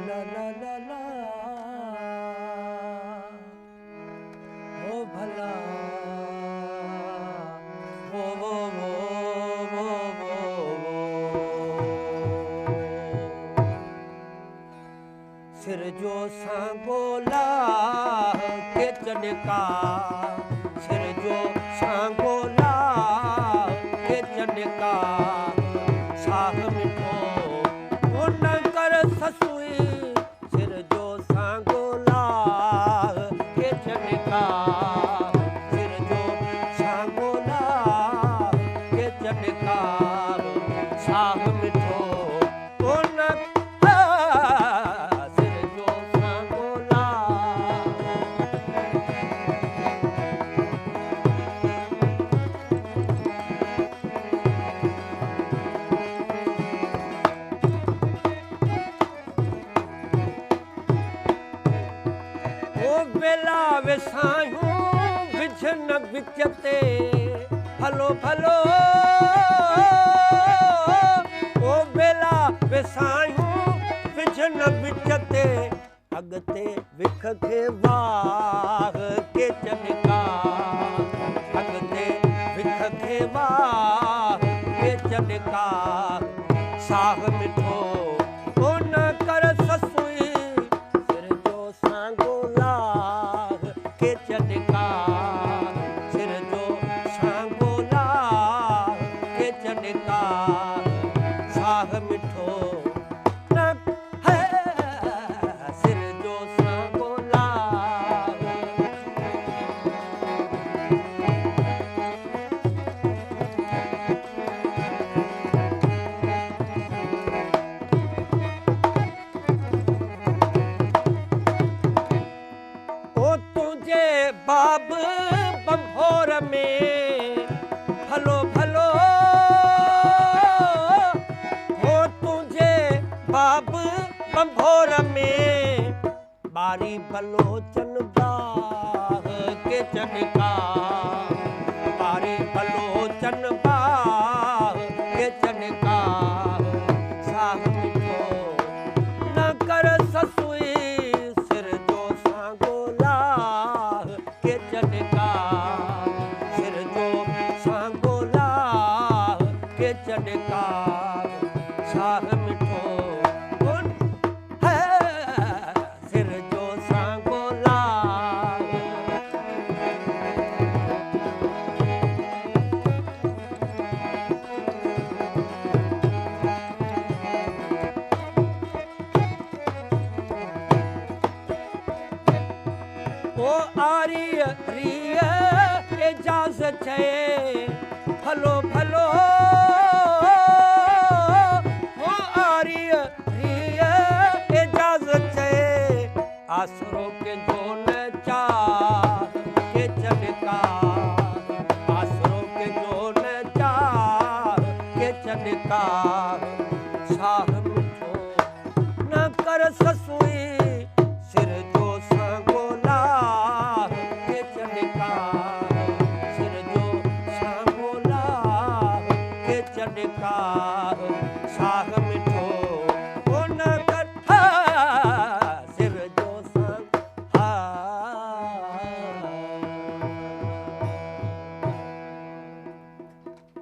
ला ला ला ला ओ भला वो सिर जो सांगोला के चनका सिर जो सांगोला के चनका साह मिठो न कर ससुई सिर जो सांगोला के चनका सिर जो सांगोला के चनका साह मिठो न बेला वेसायूं विझन विच ते भलो भलो ओ बेला वेसायूं विझन विच ते अॻिते विख खे वाह के चनका अॻिते विख खे वाह के चनका साह मिठो ओ न कर ससुई सिर जो सांगोला के चनका सिर जो सांगोला के चनका साह मिठो न है सिर जो सांगोला ओ तुझे बाब बंभोर में भलो भलो हो तुझे बाब बंभोर में बारी बलोचन बाह के चनका बारी बलोचन बाह के चनका साह मिठो न कर ससुई सिर जो सांगोला के चनका सिर जो सांगोला के चनका साह मिठो है सिर जो सांगोला ओ आरी रिय इजाज़त छे भलो भलो ओ आरी रिय इजाज़त छे आसरो के जो न चाह के चनका आसरो के जो न चाह के चनका साह मिठो न कर ससुई सिर जो सांगोला के चनका सिर जो सांगोला के चनका